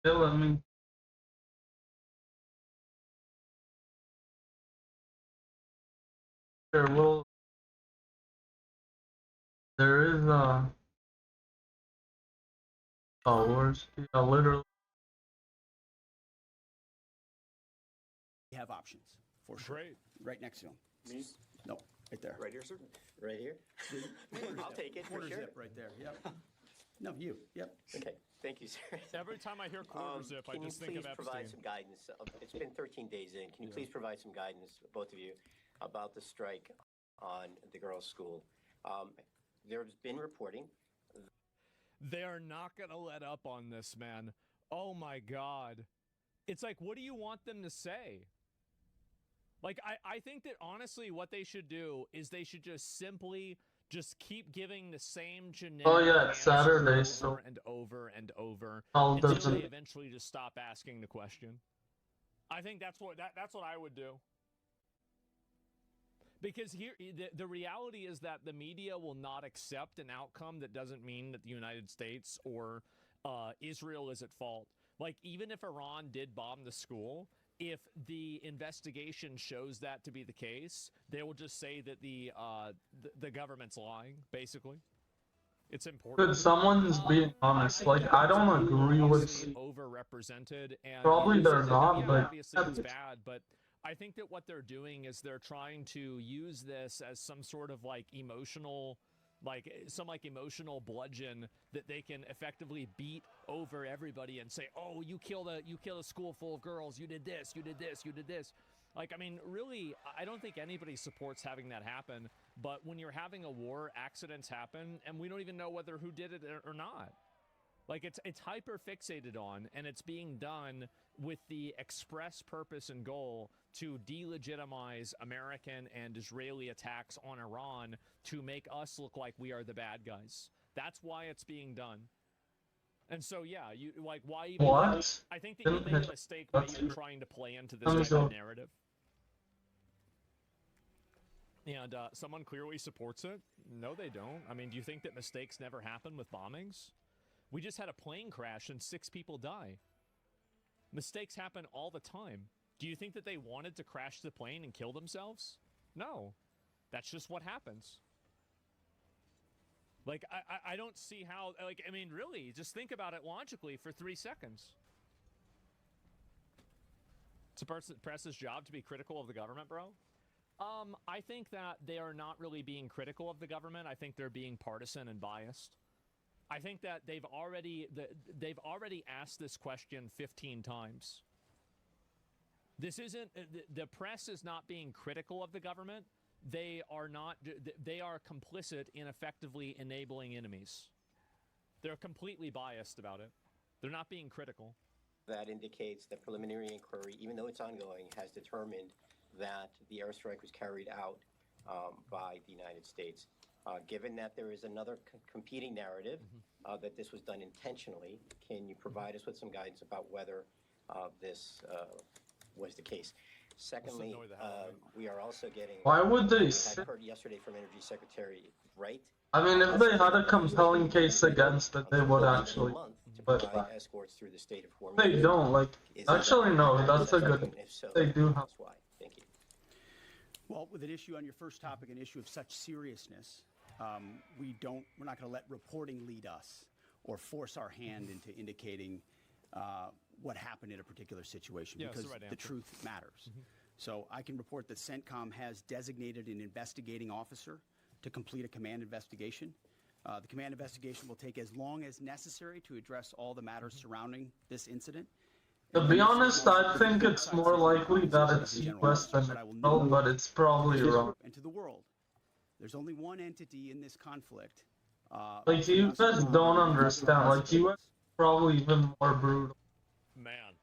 Still, I mean, there will, there is wars, yeah, literally. We have options for sure. Great. Right next to him. Me? No, right there. Right here, sir? Right here? I'll take it for Quarter sure. zip right there. Yep. No, you. Yep. Okay, thank you, sir. Every time I hear quarter zip, I Can you just think please of provide Epstein. some guidance? It's been 13 days in. Can you please provide some guidance, both of you, about the strike on the girls' school? There's been reporting. They are not going to let up on this, man. Oh my God. It's like, what do you want them to say? Like, I think that honestly, what they should do is they should just simply just keep giving the same generic Oh yeah, it's answer Saturday, over so and over and over Paul until they doesn't. eventually just stop asking the question. I think that's what I would do. Because here, the reality is that the media will not accept an outcome that doesn't mean that the United States or Israel is at fault. Like, even if Iran did bomb the school, if the investigation shows that to be the case, they will just say that the government's lying, basically. It's important. Good, someone's being honest. Like, I don't agree with. Overrepresented, and Probably they're not, but obviously it's bad, but I think that what they're doing is they're trying to use this as some sort of like emotional, emotional bludgeon that they can effectively beat over everybody and say, "Oh, you killed a school full of girls. You did this. You did this. You did this." Like, I mean, really, I don't think anybody supports having that happen. But when you're having a war, accidents happen, and we don't even know whether who did it or not. Like, it's hyper fixated on, and it's being done with the express purpose and goal to delegitimize American and Israeli attacks on Iran to make us look like we are the bad guys. That's why it's being done. And so, yeah, you like why even? What? I think that you make a mistake by even trying to play into this type of narrative. And someone clearly supports it. No, they don't. I mean, do you think that mistakes never happen with bombings? We just had a plane crash and 6 people die. Mistakes happen all the time. Do you think that they wanted to crash the plane and kill themselves? No. That's just what happens. Like, I don't see how, like, I mean, really, just think about it logically for 3 seconds. It's a press's job to be critical of the government, bro. I think that they are not really being critical of the government. I think they're being partisan and biased. I think that they've already asked this question 15 times. This isn't the press is not being critical of the government. They are not. They are complicit in effectively enabling enemies. They're completely biased about it. They're not being critical. That indicates that preliminary inquiry, even though it's ongoing, has determined that the airstrike was carried out by the United States. Given that there is another competing narrative that this was done intentionally, can you provide us with some guidance about whether this was the case? Secondly, we are also getting. Why would they? I heard yesterday from Energy Secretary Wright. I mean, if they had a compelling case against it, they would actually. But escorts through the state of Hormuz. they don't. Like, actually, no. That's a good. They do have. That's why. Thank you. Well, with an issue on your first topic, an issue of such seriousness, we're not going to let reporting lead us or force our hand into indicating what happened in a particular situation, because the truth matters. So I can report that CENTCOM has designated an investigating officer to complete a command investigation. The command investigation will take as long as necessary to address all the matters surrounding this incident. To be honest, I think it's more likely that it's US than Israel, but it's probably wrong. And to the world, there's only one entity in this conflict. Like, you guys don't understand. Like, US is probably even more brutal. Man.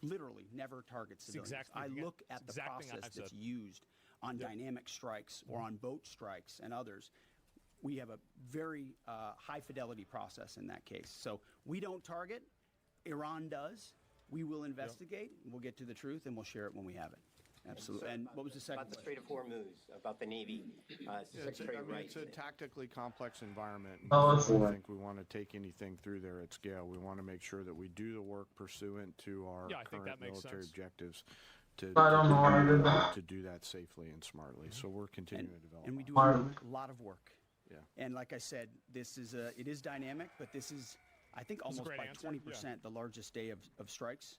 Literally never targets civilians. I look at the process that's used on dynamic strikes or on boat strikes and others. We have a very high fidelity process in that case. So we don't target. Iran does. We will investigate. We'll get to the truth, and we'll share it when we have it. Absolutely. And what was the second About the question? Strait of Hormuz, about the Navy, Secretary Wright. It's a tactically complex environment. And Oh, before it's- I think we want to take anything through there at scale. We want to make sure that we do the work pursuant to our Yeah, I think current that makes military sense. objectives. To, I don't know why I did that. to do that safely and smartly. So we're continuing to develop. And we do Mark. a lot of work. Yeah. And like I said, it is dynamic, but this is, I think, almost great by answer. 20% the largest day of strikes.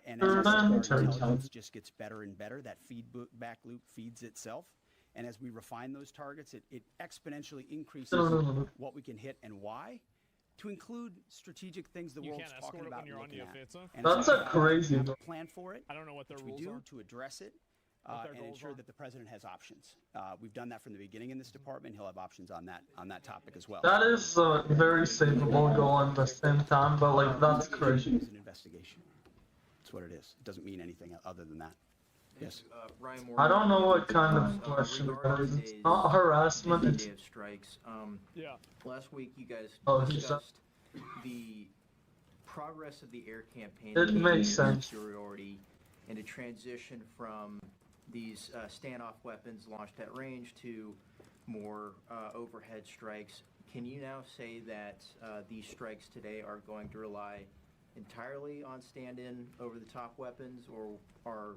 And Sure, as I said, our sure. intelligence just gets better and better. That feedback loop feeds itself. And as we refine those targets, it exponentially increases what we can hit and why, to include strategic things the You world's can't talking escort it about when you're on and the looking at. offensive? And That's so a crazy we have goal. a plan for it. I don't know what their Which we rules do are. to address it What their and goals ensure are. that the president has options. We've done that from the beginning in this department. He'll have options on that topic as well. That is a very savable goal at the same time, but like that's crazy. It's an investigation. That's what it is. It doesn't mean anything other than that. Yes. Ryan I don't know what Morgan, kind of question that is. It's not harassment. the It's day of strikes. Yeah. Last week, you guys Oh, he's discussed the progress of the air campaign. It and makes air sense. Superiority and a transition from these standoff weapons launched at range to more overhead strikes. Can you now say that these strikes today are going to rely entirely on stand-in over-the-top weapons, or are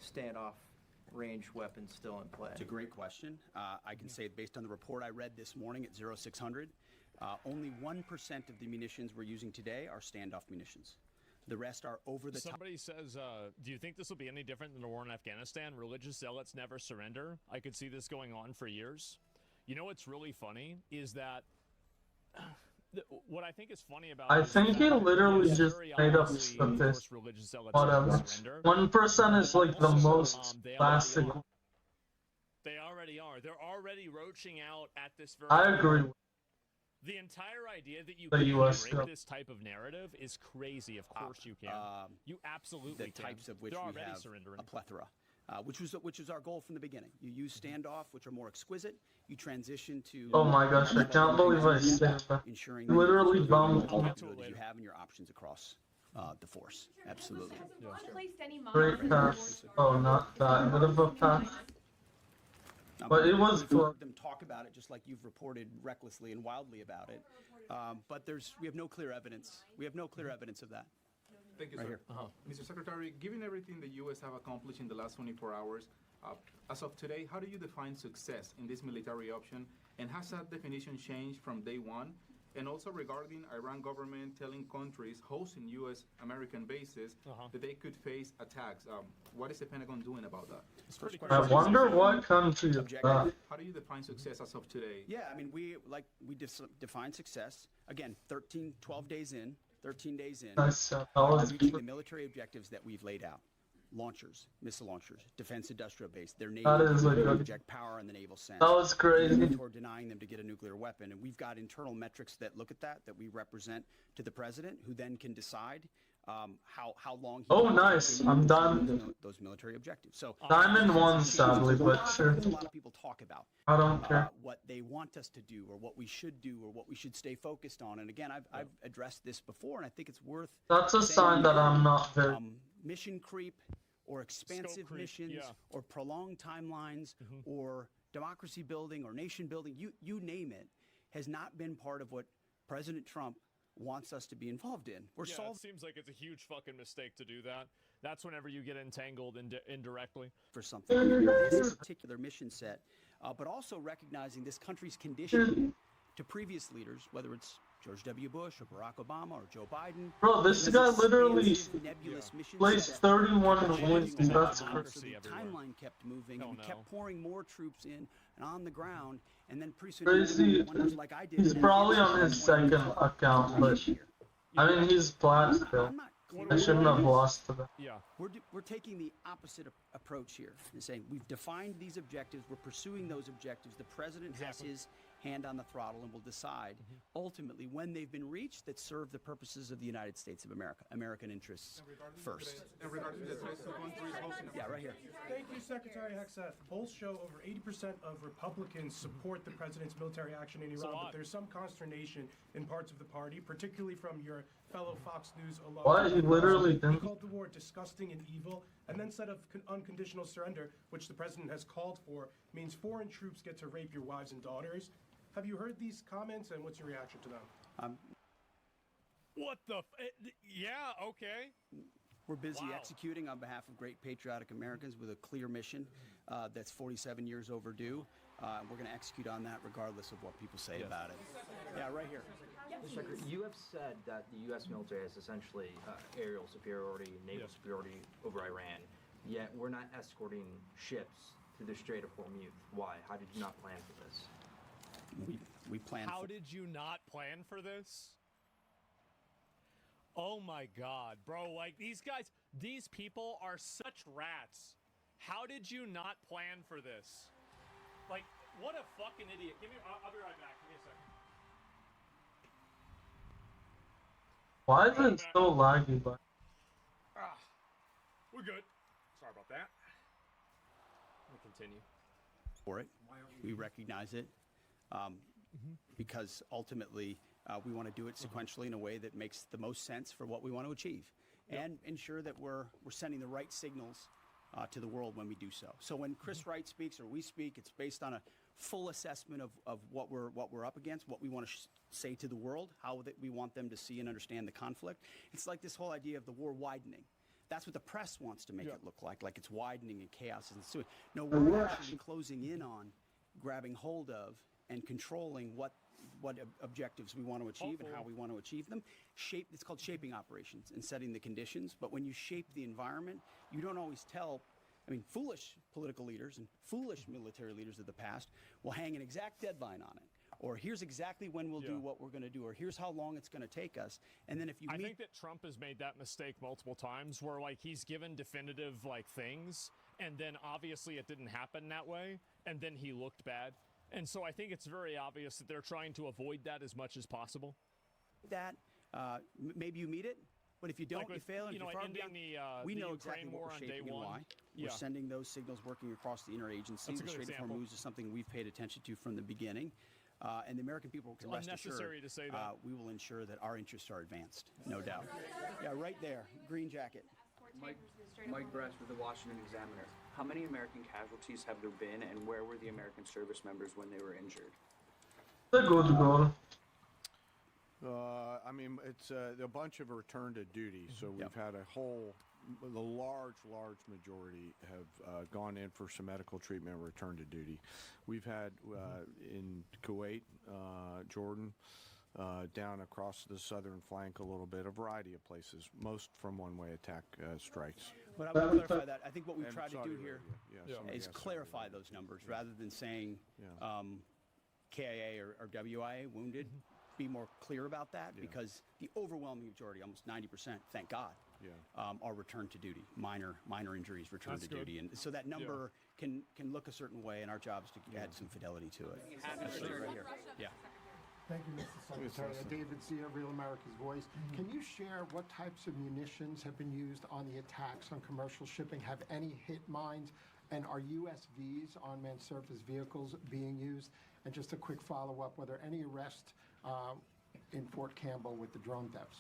standoff range weapons still in play? It's a great question. I can say, based on the report I read this morning at 0600, only 1% of the munitions we're using today are standoff munitions. The rest are over the top. Somebody says, do you think this will be any different than the war in Afghanistan? Religious zealots never surrender. I could see this going on for years. You know what's really funny is that what I think is funny about I it is think he that, literally yes, just very made up obviously, of statistics. course, religious zealots Whatever. never surrender. 1% is like the Also, most they already classic. are. They already are. They're already roaching out at this very I agree. The entire idea that you The can US break stuff. this type of narrative is crazy. Of course you can. You absolutely the can. types of which They're we already have surrendering. a plethora, which was our goal from the beginning. You use standoff, which are more exquisite. You transition to. Oh my gosh, I can't believe I said that. Ensuring You literally that bumped all me. the capabilities you have and your options across the force. Absolutely. Great pass. Oh, not that good of a pass. But it was We've good. heard them talk about it, just like you've reported recklessly and wildly about it. But we have no clear evidence. We have no clear evidence of that. Thank you, Right sir. here. Mr. Secretary, given everything the U.S. have accomplished in the last 24 hours, as of today, how do you define success in this military option? And has that definition changed from day one? And also regarding Iran government telling countries hosting U.S. American bases that they could face attacks. What is the Pentagon doing about that? First I question. wonder what country is that. How do you define success as of today? Yeah, I mean, we define success. Again, 12 days in, 13 days in. Nice. That was Reaching the military objectives that we've laid out. Launchers, missile launchers, defense industrial base, their That is naval like- project power in the naval sense. that was crazy. Or denying them to get a nuclear weapon. And we've got internal metrics that look at that we represent to the president, who then can decide how long he Oh, wants nice. to I'm done. those military objectives. So Diamond one, sadly, but a sure. lot of people talk about I don't care. what they want us to do, or what we should do, or what we should stay focused on. And again, I've addressed this before, and I think it's worth That's a sign that I'm not very. mission creep, or expansive creep, missions, yeah. or prolonged timelines, or democracy building, or nation building. You name it, has not been part of what President Trump wants us to be involved in. We're Yeah, solving it seems like it's a huge fucking mistake to do that. That's whenever you get entangled indirectly. for something. This particular mission set, but also recognizing this country's condition to previous leaders, whether it's George W. Bush or Barack Obama or Joe Biden. Bro, this guy literally nebulous mission placed sets. 31 wins. That's So crazy. the timeline kept moving, and we no. kept pouring more troops in and on the ground, and then pretty soon Crazy. wonders like I did. He's probably on his second account, but I mean, he's plat still. I'm not I shouldn't have lost to that. Yeah. We're taking the opposite approach here and saying we've defined these objectives, we're pursuing those objectives. The president has his hand on the throttle, and will decide ultimately when they've been reached that serve the purposes of the United States of America, American interests first. And regarding the threats to countries hosting Yeah, right here. Thank you, Secretary Hegseth. Polls show over 80% of Republicans support the president's military action in Iran, lot. but there's some consternation in parts of the party, particularly from your fellow Fox News alum. Why? He literally He didn't. called the war disgusting and evil, and then said of unconditional surrender, which the president has called for, means foreign troops get to rape your wives and daughters. Have you heard these comments, and what's your reaction to them? What the? Yeah, okay. We're busy Wow. executing on behalf of great patriotic Americans with a clear mission that's 47 years overdue. We're going to execute on that regardless of what people say about it. Yeah, right here. Mr. Secretary, you have said that the U.S. military has essentially aerial superiority, naval superiority over Iran, yet we're not escorting ships through the Strait of Hormuz. Why? How did you not plan for this? We plan How for did you not plan for this? Oh my God, bro, like these guys, these people are such rats. How did you not plan for this? Like, what a fucking idiot. I'll be right back. Give me a second. Why is it so laggy? But We're good. Sorry about that. We'll continue. for it. We recognize it because ultimately we want to do it sequentially in a way that makes the most sense for what we want to achieve and ensure that we're sending the right signals to the world when we do so. So when Chris Wright speaks or we speak, it's based on a full assessment of what we're up against, what we want to say to the world, how that we want them to see and understand the conflict. It's like this whole idea of the war widening. That's what the press wants to make it look like it's widening and chaos is ensuing. No, we're actually closing in on, grabbing hold of, and controlling what objectives we want to achieve and how we want to achieve them. It's called shaping operations and setting the conditions. But when you shape the environment, you don't always tell. I mean, foolish political leaders and foolish military leaders of the past will hang an exact deadline on it. Or here's exactly when we'll do what we're going to do, or here's how long it's going to take us. And then if you I think that Trump has made that mistake multiple times where like he's given definitive like things and then obviously it didn't happen that way and then he looked bad. And so I think it's very obvious that they're trying to avoid that as much as possible. that, maybe you meet it, but if you don't, Like with, you fail. And you know, if you're far ending beyond, the we know Ukraine exactly what war we're on day shaping and one. why. Yeah. We're sending those signals working across the interagency. That's a The good Strait of example. Hormuz is something we've paid attention to from the beginning. And the American people can rest assured unnecessary to say that. we will ensure that our interests are advanced, no doubt. Yeah, right there, green jacket. Mike Bress with the Washington Examiner. How many American casualties have there been, and where were the American service members when they were injured? it's a good goal. I mean, it's a bunch of return to duty. So we've had the large majority have gone in for some medical treatment and return to duty. We've had in Kuwait, Jordan, down across the southern flank a little bit, a variety of places, most from one-way attack strikes. But I want to clarify that. I think what we've And tried to Saudi do here Arabia. Somebody is asked Saudi clarify Arabia. those numbers rather than saying Yeah. KIA or WIA wounded. Be more clear about that because the overwhelming majority, almost 90%, thank God, are returned to duty. Minor injuries returned That's to good. duty, and so that number can look a certain way, and our job is to add some fidelity to it. That's it right here. Yeah. Thank you, Mr. Secretary. David Zia, Real America's Voice. Can you share what types of munitions have been used on the attacks on commercial shipping? Have any hit mines? And are USVs, unmanned surface vehicles, being used? And just a quick follow-up, were there any arrests in Fort Campbell with the drone thefts?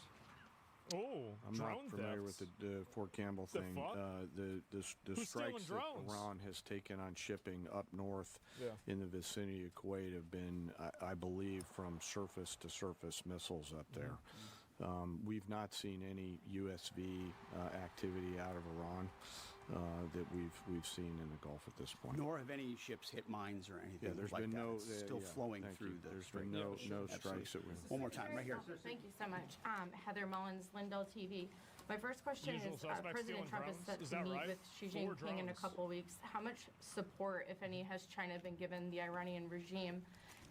Oh, I'm drone not familiar thefts. with the Fort Campbell The thing. fuck? The Who's stealing strikes that drones? Iran has taken on shipping up north in the vicinity of Kuwait have been, I believe, from surface to surface missiles up there. We've not seen any USV activity out of Iran that we've seen in the Gulf at this point. Nor have any ships hit mines or anything Yeah, there's like been that. no It's still flowing thank through you. the There's strait. been no Absolutely. strikes that we. One more time, right here. Thank you so much. Heather Mullins, Lindell TV. My first question Usual is, suspects President stealing Trump is drones? set Is to that meet right? with Xi 4 Jinping in a drones. couple weeks. How much support, if any, has China been given the Iranian regime?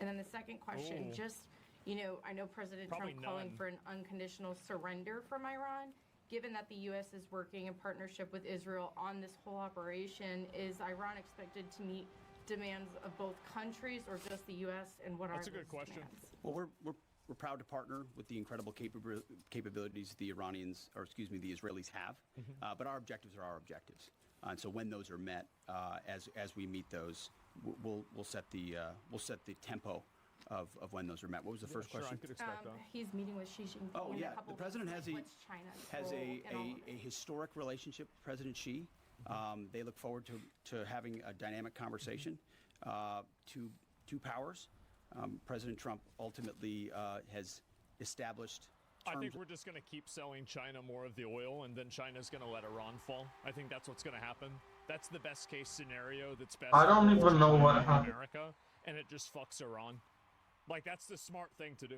And then the second question, Oh. just, I know President Probably Trump calling none. for an unconditional surrender from Iran. Given that the U.S. is working in partnership with Israel on this whole operation, is Iran expected to meet demands of both countries or just the U.S. and what That's are a good those question. demands? Well, we're proud to partner with the incredible capabilities the Iranians, or excuse me, the Israelis have. But our objectives are our objectives, and so when those are met, as we meet those, we'll set the tempo of when those are met. What was the first Sure, I question? could expect that. He's meeting with Xi Jinping Oh in yeah, a couple the president weeks. has What's China's role in all of a this? historic relationship with President Xi. They look forward to having a dynamic conversation. Two powers. President Trump ultimately has established I terms. think we're just going to keep selling China more of the oil, and then China's going to let Iran fall. I think that's what's going to happen. That's the best case scenario. That's best. I don't for even know China what and happened. America, and it just fucks Iran. Like, that's the smart thing to do.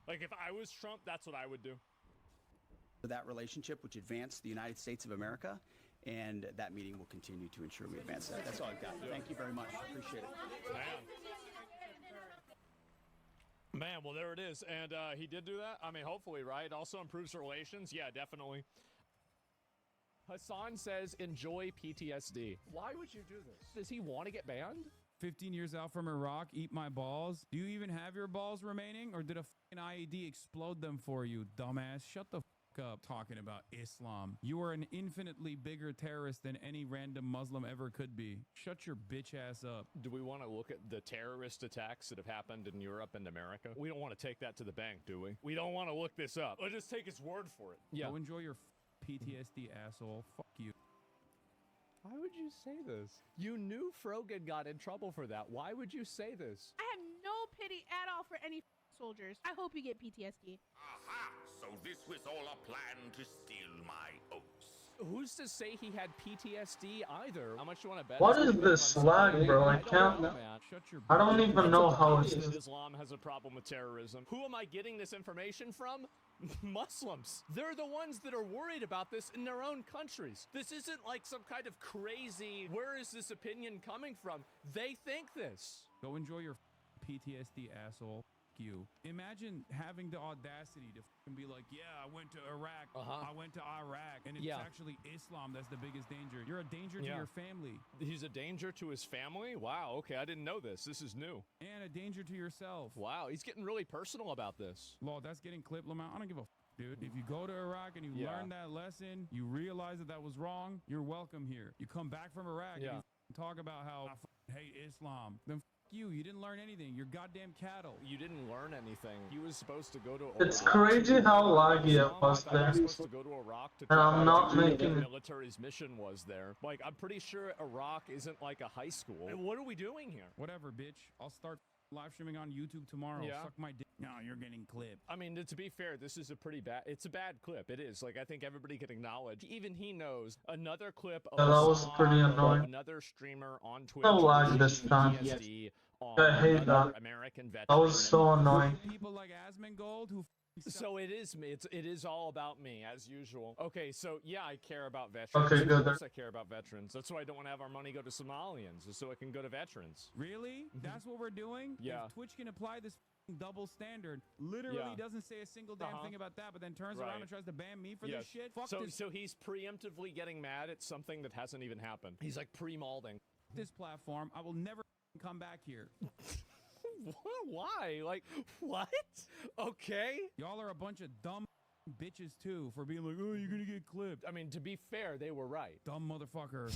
Like, if I was Trump, that's what I would do. that relationship, which advanced the United States of America, and that meeting will continue to ensure we advance that. That's all I've got. Thank you very much. Appreciate it. Man, well, there it is. And he did do that? I mean, hopefully, right? Also improves relations? Yeah, definitely. Hassan says, enjoy PTSD. Why would you do this? Does he want to get banned? 15 years out from Iraq, eat my balls. Do you even have your balls remaining, or did a fucking IED explode them for you, dumbass? Shut the fuck up talking about Islam. You are an infinitely bigger terrorist than any random Muslim ever could be. Shut your bitch ass up. Do we want to look at the terrorist attacks that have happened in Europe and America? We don't want to take that to the bank, do we? We don't want to look this up. Let's just take his word for it. Yeah. Go enjoy your PTSD, asshole. Fuck you. Why would you say this? You knew Frogan got in trouble for that. Why would you say this? I have no pity at all for any soldiers. I hope you get PTSD. Aha! So this was all a plan to steal my oats. Who's to say he had PTSD either? How much do you want to bet? What is this lag, bro? I can't. I don't even know how it's. Islam has a problem with terrorism. Who am I getting this information from? Muslims. They're the ones that are worried about this in their own countries. This isn't like some kind of crazy, where is this opinion coming from? They think this. Go enjoy your PTSD, asshole. Fuck you. Imagine having the audacity to fucking be like, yeah, I went to Iraq, I went to Iraq, and it's actually Islam that's the biggest danger. You're a danger to your family. He's a danger to his family? Wow, okay, I didn't know this. This is new. And a danger to yourself. Wow, he's getting really personal about this. Lord, that's getting clipped, Lamont. I don't give a dude. If you go to Iraq and you learn that lesson, you realize that was wrong, you're welcome here. You come back from Iraq and you talk about how I hate Islam, then you didn't learn anything. You're goddamn cattle. You didn't learn anything. He was supposed to go to Iraq. It's crazy how laggy it was there. He was supposed to go to Iraq to And I'm not what making. the military's mission was there. Like, I'm pretty sure Iraq isn't like a high school. And what are we doing here? Whatever, bitch. I'll start live streaming on YouTube tomorrow. Yeah. Suck my dick. No, you're getting clipped. I mean, to be fair, this is a pretty bad. It's a bad clip. It is. Like, I think everybody can acknowledge. Even he knows another clip of Yeah, that was pretty annoying. another streamer on Twitch. No lag this time. PTSD on I hate another that. American veteran. That was so annoying. People like Asmongold who So it is me. It is all about me as usual. Okay, so yeah, I care about veterans. Okay, good. Of course I care about veterans. That's why I don't want to have our money go to Somalians, is so it can go to veterans. Really? That's what we're doing? Yeah. If Twitch can apply this double standard, literally doesn't say a single damn thing about that, but then turns around and tries to ban me for this shit? Fuck this. So he's preemptively getting mad at something that hasn't even happened. He's like pre-malding. This platform, I will never come back here. Why? Like, what? Okay. Y'all are a bunch of dumb bitches too for being like, oh, you're gonna get clipped. I mean, to be fair, they were right. Dumb motherfucker.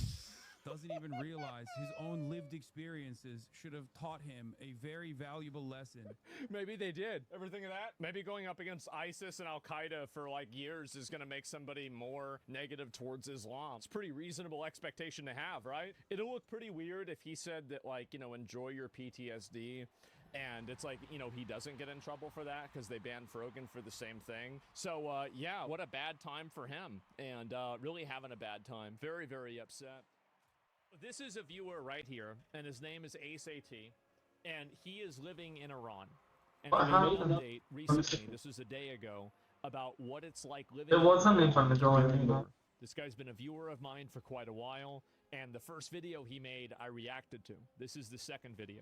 Doesn't even realize his own lived experiences should have taught him a very valuable lesson. Maybe they did. Ever think of that? Maybe going up against ISIS and Al-Qaeda for like years is going to make somebody more negative towards Islam. It's a pretty reasonable expectation to have, right? It'll look pretty weird if he said that, like, you know, enjoy your PTSD. And it's like, you know, he doesn't get in trouble for that because they banned Frogan for the same thing. So, yeah, what a bad time for him. And really having a bad time. Very, very upset. This is a viewer right here, and his name is AceAT, and he is living in Iran. And he made an update recently, this was a day ago, about what it's like living It wasn't in even going Iran. anymore. This guy's been a viewer of mine for quite a while, and the first video he made, I reacted to. This is the second video.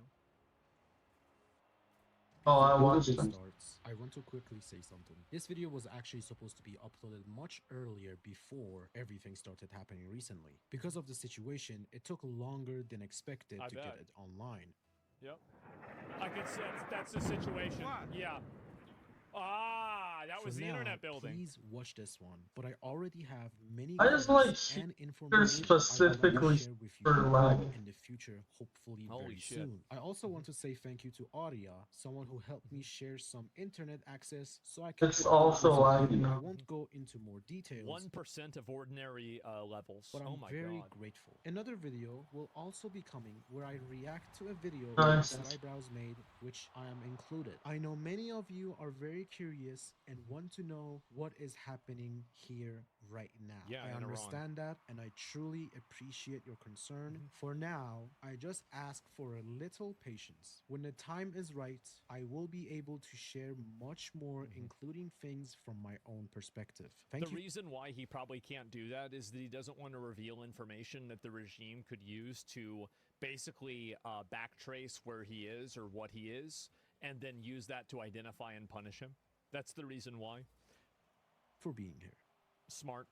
Oh, I watched it. Starts. I want to quickly say something. This video was actually supposed to be uploaded much earlier before everything started happening recently. Because of the situation, it took longer than expected to get it online. Yep. I can see that's the situation. Yeah. Ah, that was For the now, internet building. Please watch this one. But I already have many I just like comments and here information I would specifically like to share with you for lag. in the future, hopefully Holy very shit. soon. I also want to say thank you to Audia, someone who helped me share some internet access so I can. It's put also this laggy video. I now. won't go into more details. 1% of ordinary levels. But I'm oh my very god. grateful. Another video will also be coming where I react to a video Nice. that Eyebrows made, which I am included. I know many of you are very curious and want to know what is happening here right now. Yeah, I in Iran. understand that, and I truly appreciate your concern. For now, I just ask for a little patience. When the time is right, I will be able to share much more, including things from my own perspective. Thank The you. reason why he probably can't do that is that he doesn't want to reveal information that the regime could use to basically backtrace where he is or what he is, and then use that to identify and punish him. That's the reason why. For being here. Smart.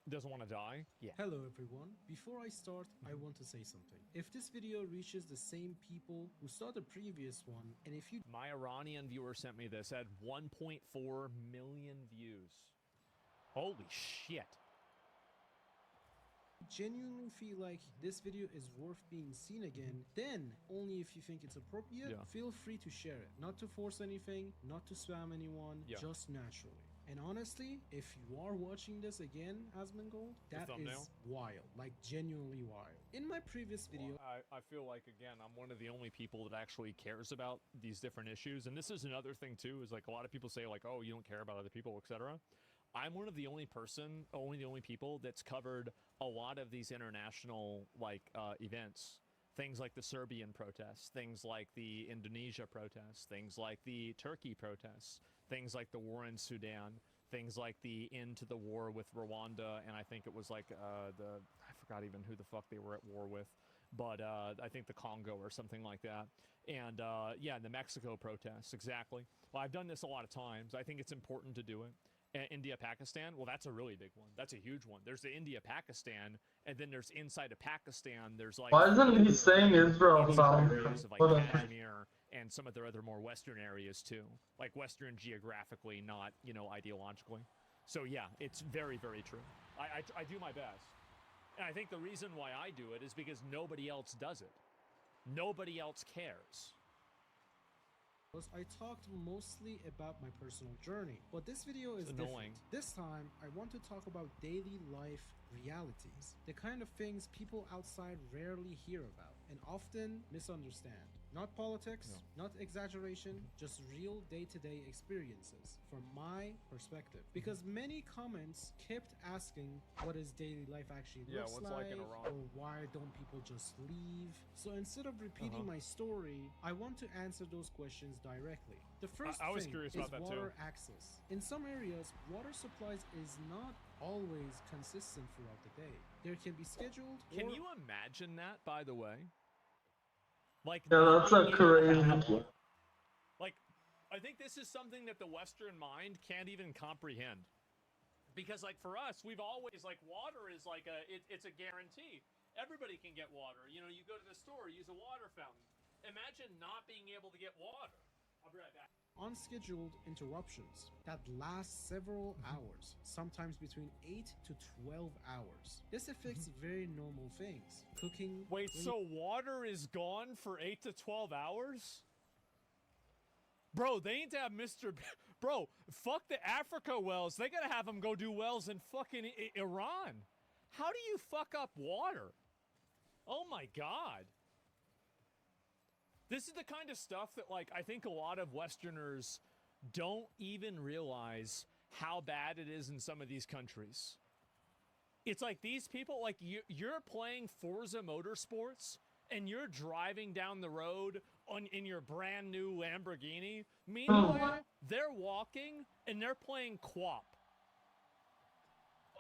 Doesn't want to die. Yeah. Hello everyone. Before I start, I want to say something. If this video reaches the same people who saw the previous one, and if you My Iranian viewer sent me this, had 1.4 million views. Holy shit. genuinely feel like this video is worth being seen again, then only if you think it's appropriate, Yeah. feel free to share it. Not to force anything, not to spam anyone, Yeah. just naturally. And honestly, if you are watching this again, Asmongold, that thumbnail? is wild, like genuinely wild. In my previous video, I feel like, again, I'm one of the only people that actually cares about these different issues. And this is another thing, too, is like a lot of people say, like, oh, you don't care about other people, etc. I'm one of the only people that's covered a lot of these international, like, events. Things like the Serbian protests, things like the Indonesia protests, things like the Turkey protests, things like the war in Sudan, things like the end to the war with Rwanda, and I think it was like I forgot even who the fuck they were at war with, but I think the Congo or something like that. And yeah, the Mexico protests, exactly. Well, I've done this a lot of times. I think it's important to do it. India-Pakistan, well, that's a really big one. That's a huge one. There's the India-Pakistan, and then there's inside of Pakistan, there's like... Why isn't he saying Israel found? areas of like Kashmir and some of their other more Western areas too. Like Western geographically, not, you know, ideologically. So yeah, it's very, very true. I do my best. And I think the reason why I do it is because nobody else does it. Nobody else cares. I talked mostly about my personal journey, but this video is annoying. different. This time, I want to talk about daily life realities, the kind of things people outside rarely hear about and often misunderstand. Not politics, not exaggeration, just real day-to-day experiences from my perspective. Because many comments kept asking what is daily life actually looks what's like in Iran? or why don't people just leave? So instead of repeating my story, I want to answer those questions directly. The first I was thing curious is about that too. water access. In some areas, water supplies is not always consistent throughout the day. There can be scheduled Can or you imagine that, by the way? Like, Yeah, that's a crazy. like, I think this is something that the Western mind can't even comprehend. Because, like, for us, we've always, like, water is like it's a guarantee. Everybody can get water. You know, you go to the store, use a water fountain. Imagine not being able to get water. I'll be right back. unscheduled interruptions that last several hours, sometimes between 8 to 12 hours. This affects very normal things. Cooking. Wait, so water is gone for 8 to 12 hours? Bro, they need to have Mr. Bro, fuck the Africa wells. They gotta have them go do wells in fucking Iran. How do you fuck up water? Oh my god. This is the kind of stuff that, like, I think a lot of Westerners don't even realize how bad it is in some of these countries. It's like these people, like, you're playing Forza Motorsports and you're driving down the road in your brand new Lamborghini. Meanwhile, they're walking and they're playing QWOP.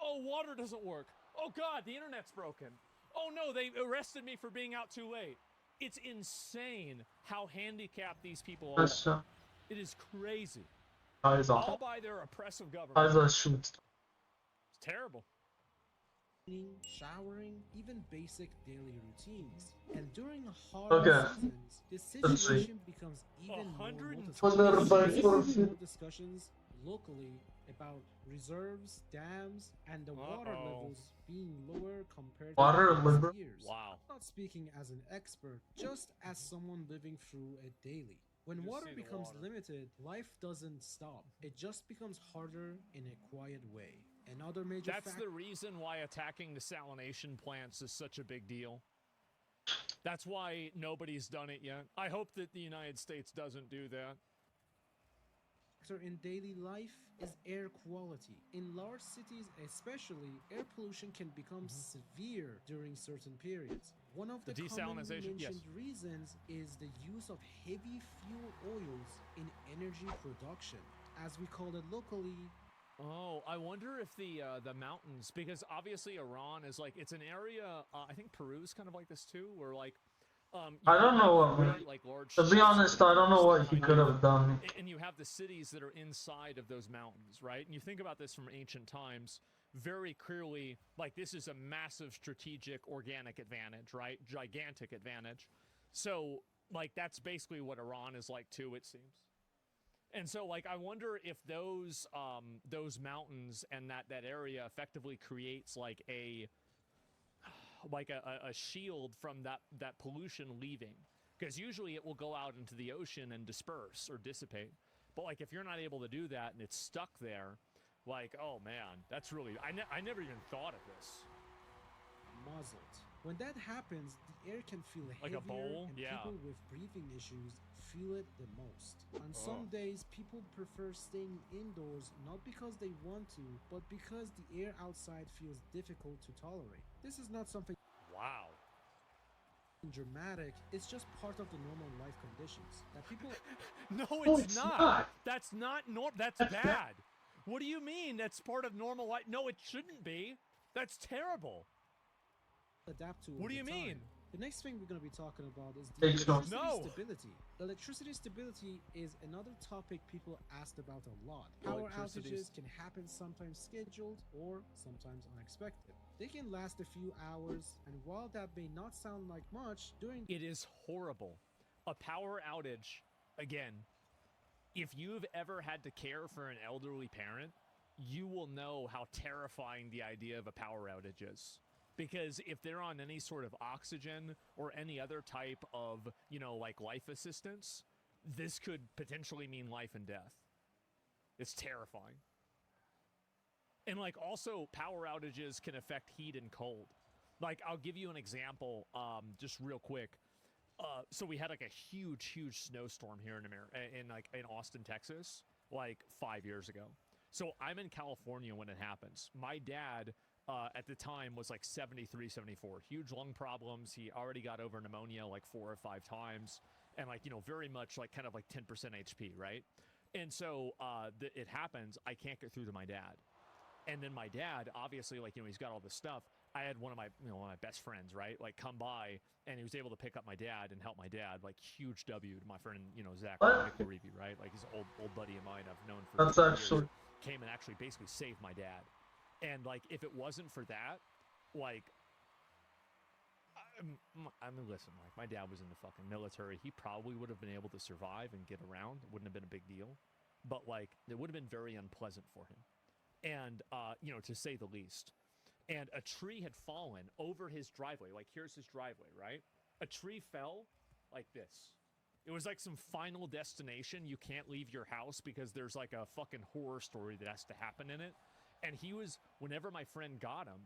Oh, water doesn't work. Oh god, the internet's broken. Oh no, they arrested me for being out too late. It's insane how handicapped these people are. It is crazy. guys all on. by their oppressive government. Guys that shoot. It's terrible. Cleaning, showering, even basic daily routines. And during hard Okay. seasons, this Let's see. situation becomes even more 120 noticeable. by There 40. are more discussions locally about reserves, dams, and the water levels being lower compared Water to level? past years. Wow. I'm not speaking as an expert, just as someone living through it daily. When Just water see the becomes water. limited, life doesn't stop. It just becomes harder in a quiet way. Another major That's factor. the reason why attacking the salination plants is such a big deal. That's why nobody's done it yet. I hope that the United States doesn't do that. In daily life is air quality. In large cities especially, air pollution can become severe during certain periods. One of The the commonly desalinization, yes. mentioned reasons is the use of heavy fuel oils in energy production. As we call it locally, Oh, I wonder if the mountains, because obviously Iran is like, it's an area, I think Peru's kind of like this too, where like, you I don't have know what. very, like, large To be ships honest, that I are don't know what he kind could of- have done. And you have the cities that are inside of those mountains, right? And you think about this from ancient times, very clearly, like this is a massive strategic organic advantage, right? Gigantic advantage. So, like, that's basically what Iran is like too, it seems. And so, like, I wonder if those mountains and that area effectively creates like a shield from that pollution leaving, because usually it will go out into the ocean and disperse or dissipate. But like if you're not able to do that and it's stuck there, like, oh man, that's really I never even thought of this. muzzled. When that happens, the air can feel Like a heavier, bowl? and Yeah. people with breathing issues feel it the most. On some Oh. days, people prefer staying indoors not because they want to, but because the air outside feels difficult to tolerate. This is not something Wow. dramatic, it's just part of the normal life conditions that people No, No, it's it's not. not. That's not that's That's bad. What do you mean? That's part of normal life? No, it shouldn't be. That's terrible. adapt to. What do over you mean? time. The next thing we're going to be talking about is the H no. electricity No. stability. Electricity stability is another topic people asked about a lot. Power Electricity outages can happen sometimes scheduled or sometimes unexpected. They can last a few hours, and while that may not sound like much, during It is horrible. A power outage, again, if you've ever had to care for an elderly parent, you will know how terrifying the idea of a power outage is. Because if they're on any sort of oxygen or any other type of, like life assistance, this could potentially mean life and death. It's terrifying. And like also power outages can affect heat and cold. Like I'll give you an example, just real quick. So we had like a huge snowstorm here in Austin, Texas, like 5 years ago. So I'm in California when it happens. My dad, at the time was like 73, 74, huge lung problems. He already got over pneumonia like 4 or 5 times, and like, very much like kind of like 10% HP, right? And so it happens. I can't get through to my dad. And then my dad, obviously, like, he's got all this stuff. I had one of my best friends, right? Like come by, and he was able to pick up my dad and help my dad. Like huge W to my friend, Zach Levy, right? Like he's an old buddy of mine I've known for That's 50 actually years. Came and actually basically saved my dad. And like if it wasn't for that, like I mean, listen, like my dad was in the fucking military. He probably would have been able to survive and get around. It wouldn't have been a big deal. But like it would have been very unpleasant for him. And to say the least. And a tree had fallen over his driveway. Like here's his driveway, right? A tree fell like this. It was like some Final Destination. You can't leave your house because there's like a fucking horror story that has to happen in it. And he was, whenever my friend got him,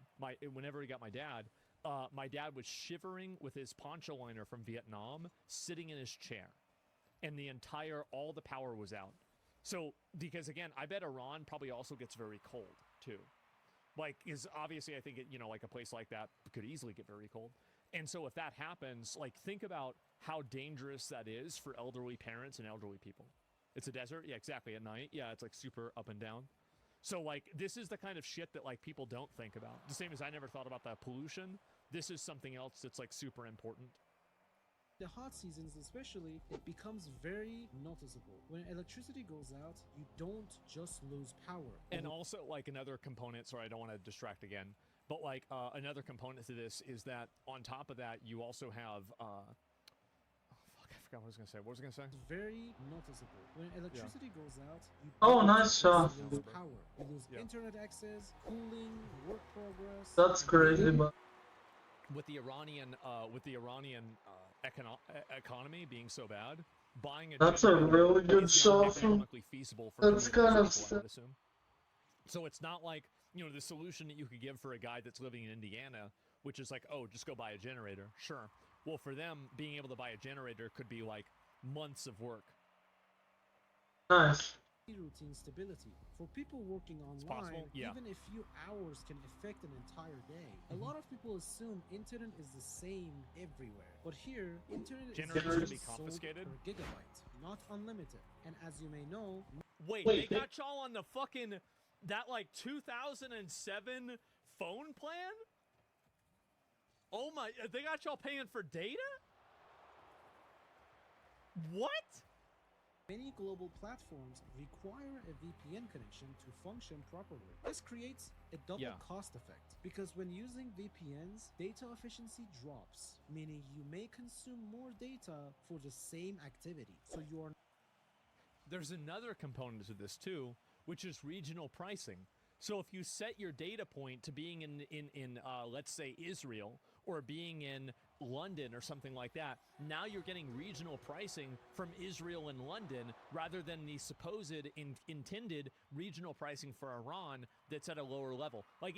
whenever he got my dad was shivering with his poncho liner from Vietnam, sitting in his chair. And all the power was out. So, because again, I bet Iran probably also gets very cold too. Like, is obviously, I think, like a place like that could easily get very cold. And so if that happens, like, think about how dangerous that is for elderly parents and elderly people. It's a desert? Yeah, exactly. At night? Yeah, it's like super up and down. So, like, this is the kind of shit that, like, people don't think about. The same as I never thought about the pollution. This is something else that's, like, super important. The hot seasons especially, it becomes very noticeable. When electricity goes out, you don't just lose power. And also, like, another component, sorry, I don't want to distract again, but like another component to this is that on top of that, you also have oh fuck, I forgot what I was gonna say. What was I gonna say? It's very noticeable. When electricity goes out, you Oh, don't nice shot. just lose power. You lose internet access, cooling, work progress. That's crazy, but With the Iranian economy being so bad, buying a that's a generator really good is shot not from. economically feasible for That's many kind of. people, I would assume. So it's not like, you know, the solution that you could give for a guy that's living in Indiana, which is like, oh, just go buy a generator. Sure. Well, for them, being able to buy a generator could be like months of work. Nice. Routine stability. For people working online, possible, yeah. even a few hours can affect an entire day. A lot of people assume internet is the same everywhere. But here, internet Generators is can be sold confiscated? per gigabyte, not unlimited. And as you may know, Wait, they got y'all on the fucking, that like 2007 phone plan? Oh my, they got y'all paying for data? What? many global platforms require a VPN connection to function properly. This creates a double cost effect because when using VPNs, data efficiency drops, meaning you may consume more data for the same activity. So you are. There's another component to this too, which is regional pricing. So if you set your data point to being in let's say Israel, or being in London or something like that, now you're getting regional pricing from Israel and London rather than the supposed intended regional pricing for Iran that's at a lower level. Like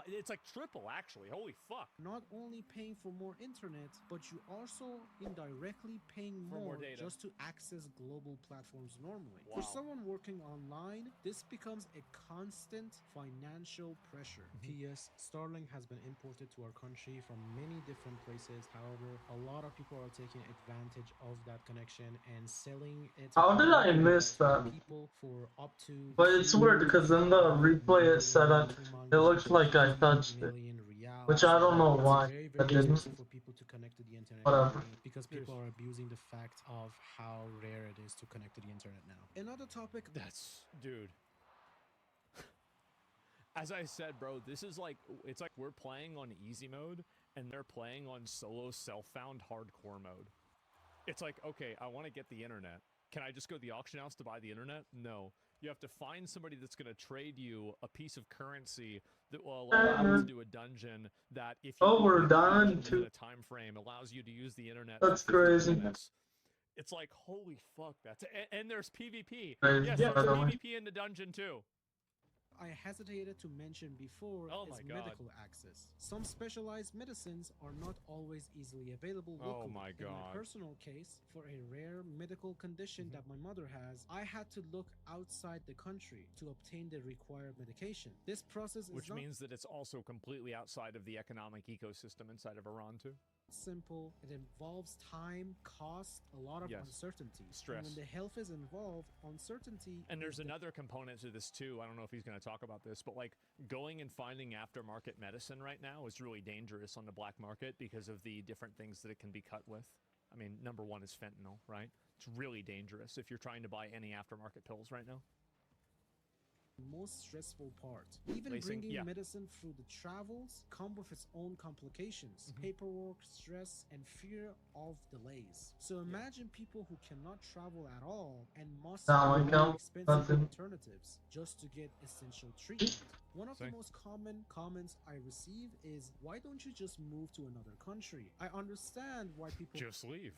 it's like triple actually. Holy fuck. Not only paying for more internet, but you also indirectly paying more data just to access global platforms normally. Wow. For someone working online, this becomes a constant financial pressure. P.S. Starlink has been imported to our country from many different places. However, a lot of people are taking advantage of that connection and selling it. How did I miss that? People for up to. But it's weird because in the replay it said it looked like I touched it, which I don't know why I didn't. For people to connect to the internet. Whatever. Because people are abusing the fact of how rare it is to connect to the internet now. Another topic. That's dude. As I said, bro, this is like, it's like we're playing on easy mode and they're playing on solo self-found hardcore mode. It's like, okay, I want to get the internet. Can I just go to the auction house to buy the internet? No. You have to find somebody that's going to trade you a piece of currency that will allow you to do a dungeon that if you we're done in a time frame allows you to use the internet. That's for 50 crazy. minutes. It's like, holy fuck, that's and there's PvP. Crazy, Yes, by there's the way. PvP in the dungeon too. I hesitated to mention before Oh is my God. medical access. Some specialized medicines are not always easily available Oh locally. my In my God. personal case, for a rare medical condition that my mother has, I had to look outside the country to obtain the required medication. This process is Which not means that it's also completely outside of the economic ecosystem inside of Iran too. simple. It involves time, cost, a lot of Yes. uncertainty. Stress. And when the health is involved, uncertainty. And there's is the another component to this too. I don't know if he's going to talk about this, but like going and finding aftermarket medicine right now is really dangerous on the black market because of the different things that it can be cut with. I mean, number one is fentanyl, right? It's really dangerous if you're trying to buy any aftermarket pills right now. most stressful part. Even Lacing, bringing yeah. medicine through the travels come with its own complications, paperwork, stress, and fear of delays. So imagine people who cannot travel at all and must Now I buy count expensive nothing. alternatives just to get essential treatment. One of the See? most common comments I receive is, why don't you just move to another country? I understand why people Just leave.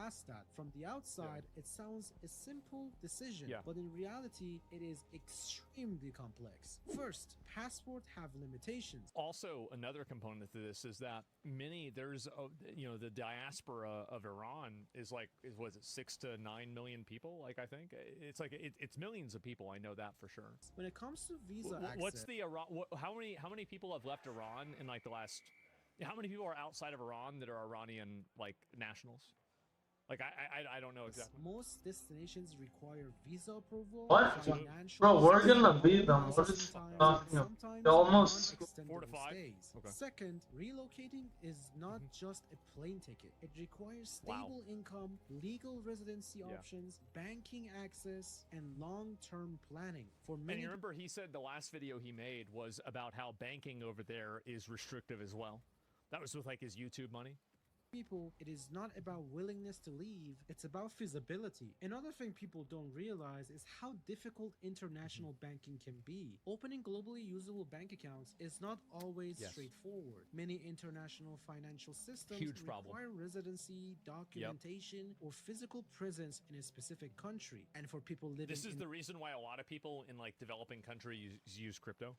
ask that. From the outside, it sounds a simple decision, Yeah. but in reality, it is extremely complex. First, passports have limitations. Also, another component to this is that there's the diaspora of Iran is like, was it 6 to 9 million people? Like, I think it's like it's millions of people. I know that for sure. When it comes to visa What's access, the Iran? How many people have left Iran in like the last? How many people are outside of Iran that are Iranian like nationals? Like I don't know exactly. Most destinations require visa approval. What? financial Bro, we're assistance, gonna beat them. What is sometimes- talking about? sometimes They almost non-extendable 4 to 5? stays. Okay. Second, relocating is not just a plane ticket. It requires Wow. stable income, legal residency Yeah. options, banking access, and long-term planning. For And many you remember he said the last video he made was about how banking over there is restrictive as well. That was with like his YouTube money. people, it is not about willingness to leave, it's about feasibility. Another thing people don't realize is how difficult international banking can be. Opening globally usable bank accounts is not always straightforward. Many international financial systems Huge problem. require residency, documentation, or physical presence in a specific country. And for people living This is in the reason why a lot of people in like developing countries use crypto.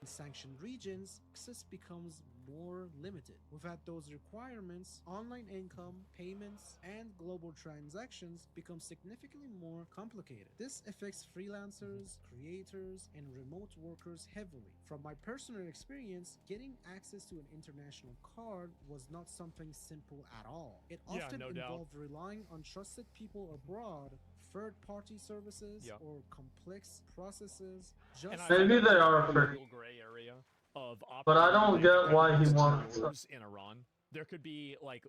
sanctioned regions, access becomes more limited. Without those requirements, online income, payments, and global transactions become significantly more complicated. This affects freelancers, creators, and remote workers heavily. From my personal experience, getting access to an international card was not something simple at all. It often no doubt. involved relying on trusted people abroad, third-party services, or complex processes. And I Maybe think they there's are a for- real gray area of But I don't operating get why he like wants wars in Iran. There could be like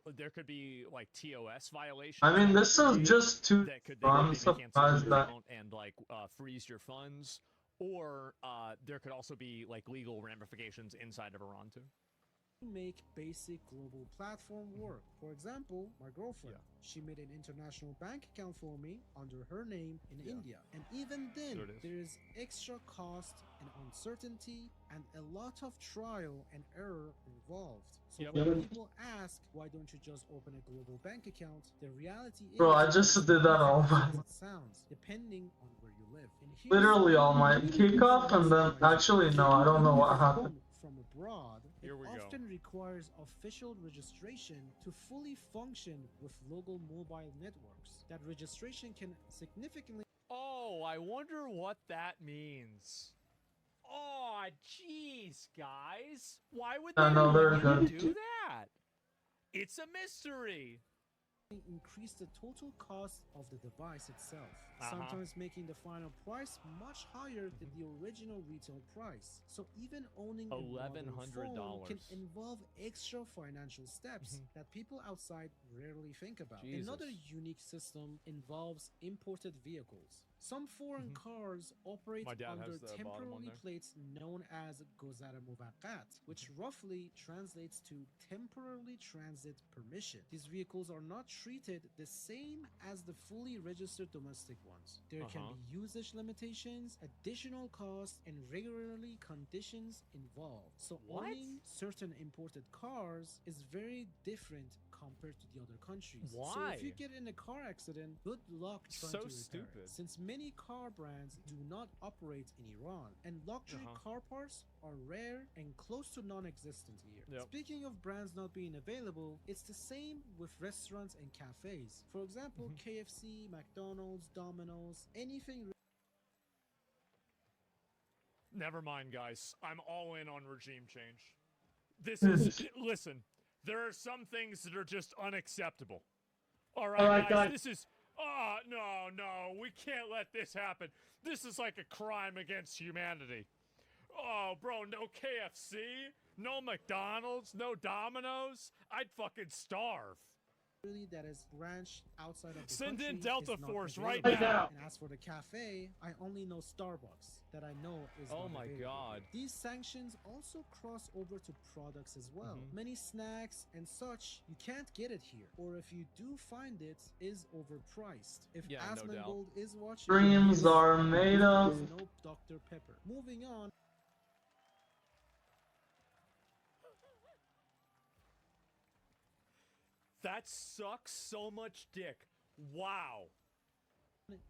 TOS violations. I mean, that this could is be- just too. that could I'm maybe cancel surprised your that. account and like freeze your funds, or there could also be like legal ramifications inside of Iran too. Make basic global platform work. For example, my girlfriend, she made an international bank account for me under her name in India. And even then, There it is. there is extra cost and uncertainty and a lot of trial and error involved. So Yep. when people ask, why don't you just open a global bank account? The reality is, Bro, I just it's did that not all as my- easy as it sounds, depending on where you live. And here's Literally the all my really kickoff, and then surprising. actually no, I don't know what happened. From abroad, it Here we go. often requires official registration to fully function with local mobile networks. That registration can significantly Oh, I wonder what that means. Oh, jeez, guys. Why would I they know, they're want you to good. do that? It's a mystery. increase the total cost of the device itself, Uh-huh. sometimes making the final price much higher than the original retail price. So even owning a modern phone can $1,100. involve extra financial steps that people outside rarely think about. Jesus. Another unique system involves imported vehicles. Some foreign cars operate My dad under has the bottom one temporary there. plates known as Gozar Muvaqqat, which roughly translates to temporarily transit permission. These vehicles are not treated the same as the fully registered domestic ones. There can Uh-huh. be usage limitations, additional costs, and regularly conditions involved. So What? owning certain imported cars is very different compared to the other countries. So Why? if you get in a car accident, good luck trying So to repair stupid. it. Since many car brands do not operate in Iran, and luxury Uh-huh. car parts are rare and close to non-existent here. Yep. Speaking of brands not being available, it's the same with restaurants and cafes. For example, Mm-hmm. KFC, McDonald's, Domino's, anything Never mind, guys. I'm all in on regime change. This is listen. There are some things that are just unacceptable. All right, guys. This is. Oh no! We can't let this happen. This is like a crime against humanity. Oh, bro, no KFC, no McDonald's, no Domino's. I'd fucking starve. really that is branched outside of the Send in country Delta is not Force available. right now. And as for the cafe, I only know Starbucks that I know is Oh not my available. God. These sanctions also cross over to products as well. Mhm. Many snacks and such, you can't get it here. Or if you do find it, is overpriced. If Yeah, no doubt. Asmongold is watching, Dreams yes, are made of. no Dr. Pepper. Moving on. That sucks so much dick. Wow.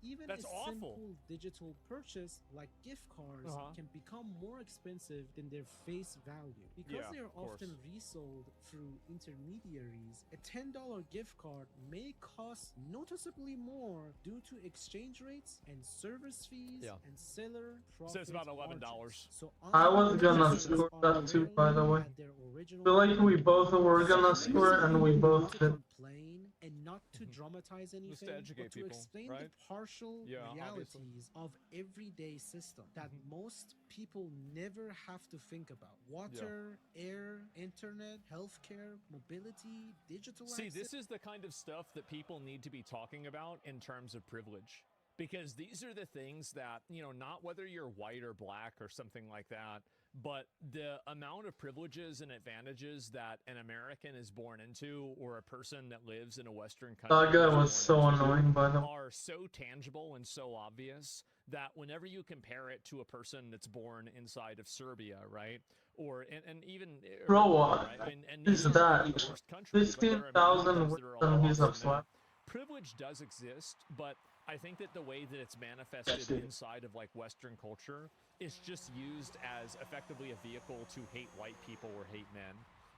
Even That's a awful. simple digital purchase like gift cards Uh-huh. can become more expensive than their face value. Because Yeah, they are of course. often resold through intermediaries, a $10 gift card may cost noticeably more due to exchange rates and service fees Yeah. and seller profit So it's about margins. $11. So I was online gonna purchases score are that too, by the rarely way. at their original I feel like we both were gonna so score, and we both to did. complain and not to dramatize anything, Just to educate but to people, explain right? the partial Yeah, obviously. realities of everyday system that most people never have to think about. Water, air, internet, healthcare, mobility, digital See, access. this is the kind of stuff that people need to be talking about in terms of privilege. Because these are the things that, you know, not whether you're white or black or something like that, but the amount of privileges and advantages that an American is born into or a person that lives in a Western country That guy is was so born into annoying, by the way. are so tangible and so obvious that whenever you compare it to a person that's born inside of Serbia, right? Or, and even... Bro, what? Right? And Is these are that? the worst countries, but there are many 15,000 countries that are women all he's awesome, upset. man. Privilege does exist, but I think that the way that it's manifested inside of like Western culture is just used as effectively a vehicle to hate white people or hate men.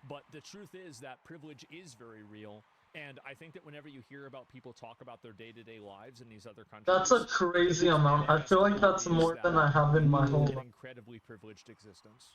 But the truth is that privilege is very real. And I think that whenever you hear about people talk about their day-to-day lives in these other countries, That's a crazy amount. I feel like that's more than I have in my whole an life. incredibly privileged existence.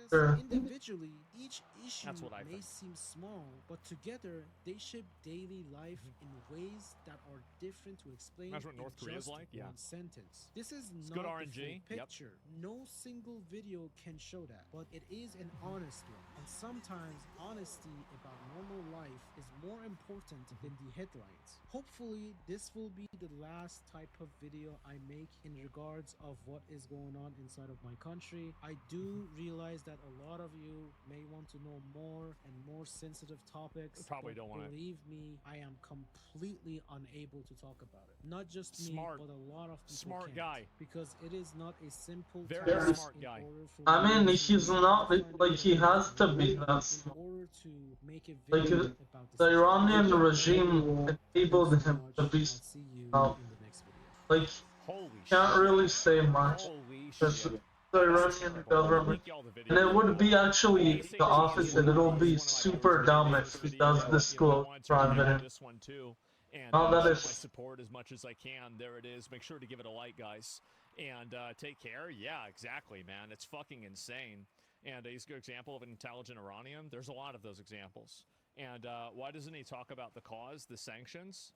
Sure. Individually, each issue That's what I may think. seem small, but together they shape daily life in ways that are different to explain That's what in North Korea's just like, yeah. one sentence. This is It's not good the RNG, full yep. picture. No single video can show that, but it is an honest one. And sometimes honesty about normal life is more important than the headlines. Hopefully, this will be the last type of video I make in regards of what is going on inside of my country. I do realize that a lot of you may want to know more and more sensitive topics. Probably but don't wanna- believe me, I am completely unable to talk about it. Not just Smart. me, but a lot of people Smart can't, guy. because it is not a simple Very task smart in guy. order for I mean, me to he's not, like, he has to be that smart. in order to make a Like, video the about the Iranian situation. regime enabled him to be I'll see you in the next video. like, Holy can't shit. really say much. Holy Because shit. the Iranian government, and it would be actually the opposite. It'll be super dumb if he does disclose private. This one too. And Now that show my it's- support as much as I can. There it is. Make sure to give it a like, guys. And take care. Yeah, exactly, man. It's fucking insane. And he's a good example of an intelligent Iranian. There's a lot of those examples. And why doesn't he talk about the cause, the sanctions?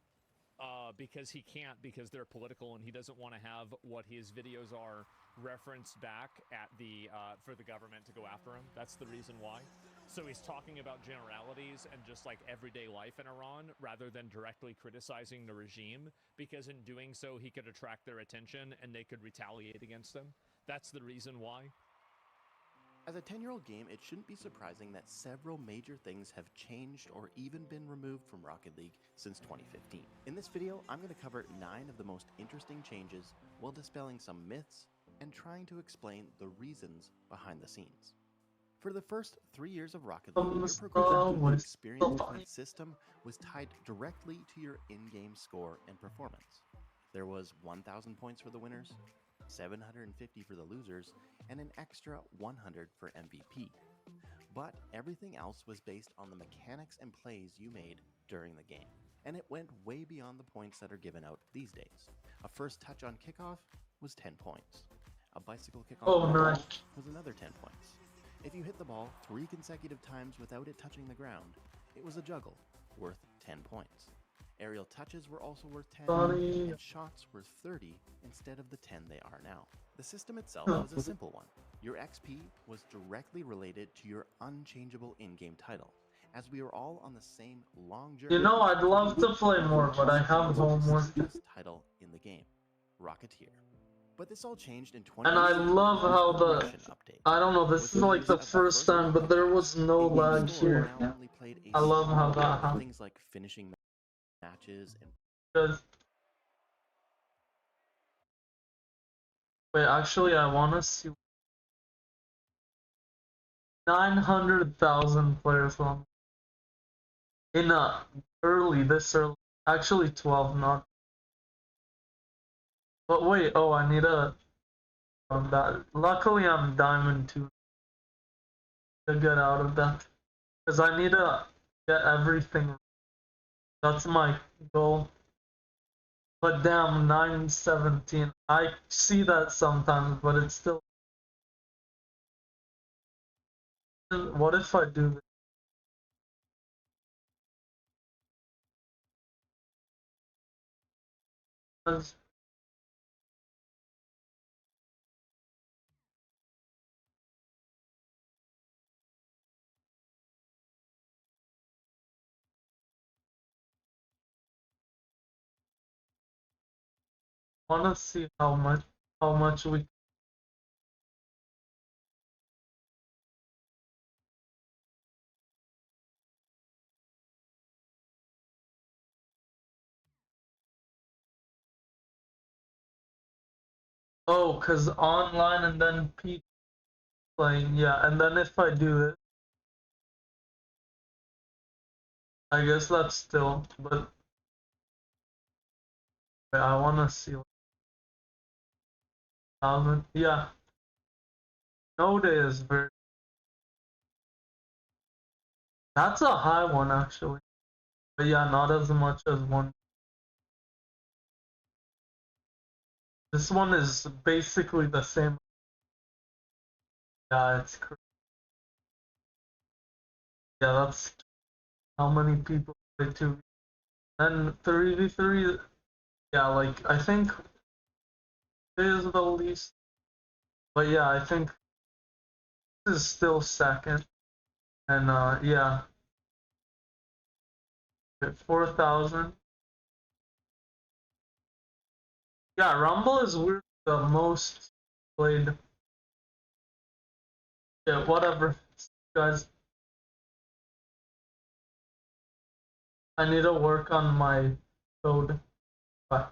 Because he can't, because they're political, and he doesn't want to have what his videos are referenced back at the for the government to go after him. That's the reason why. So he's talking about generalities and just like everyday life in Iran rather than directly criticizing the regime, because in doing so he could attract their attention and they could retaliate against him. That's the reason why. As a 10-year-old game, it shouldn't be surprising that several major things have changed or even been removed from Rocket League since 2015. In this video, I'm going to cover 9 of the most interesting changes while dispelling some myths and trying to explain the reasons behind the scenes. For the first 3 years of Rocket League, your progression through the experience point system was tied directly to your in-game score and performance. There was 1,000 points for the winners, 750 for the losers, and an extra 100 for MVP. But everything else was based on the mechanics and plays you made during the game, and it went way beyond the points that are given out these days. A first touch on kickoff was 10 points. A bicycle kick on the ball was another 10 points. If you hit the ball 3 consecutive times without it touching the ground, it was a juggle, worth 10 points. Aerial touches were also worth 10, and shots were 30 instead of the 10 they are now. The system itself was a simple one. Your XP was directly related to your unchangeable in-game title, as we were all on the same long journey. You know, I'd love to play more, but I have homework. Title in the game, Rocketeer. But this all changed in 20. And I love how the, I don't know, this is like the first time, but there was no lag here. I love how that happened. Things like finishing matches and wait, actually, I want to see 900,000 players on in this early. Actually, 12, not. But wait, oh, I need a. That. Luckily, I'm Diamond 2 to get out of that, because I need to get everything. That's my goal. But damn, 917. I see that sometimes, but it's still. What if I do this? Let's- wanna see how much we cause online and then people playing, yeah, and then if I do it, I guess that's still, but I wanna see. Yeah, no day is very. That's a high one actually, but yeah, not as much as one. This one is basically the same. Yeah, it's crazy. Yeah, that's how many people play 2. And 3v3, yeah, like, I think it is the least. But yeah, I think this is still second. And yeah. 4,000. Yeah, Rumble is weird, the most played. Yeah, whatever, guys. I need to work on my code. Bye.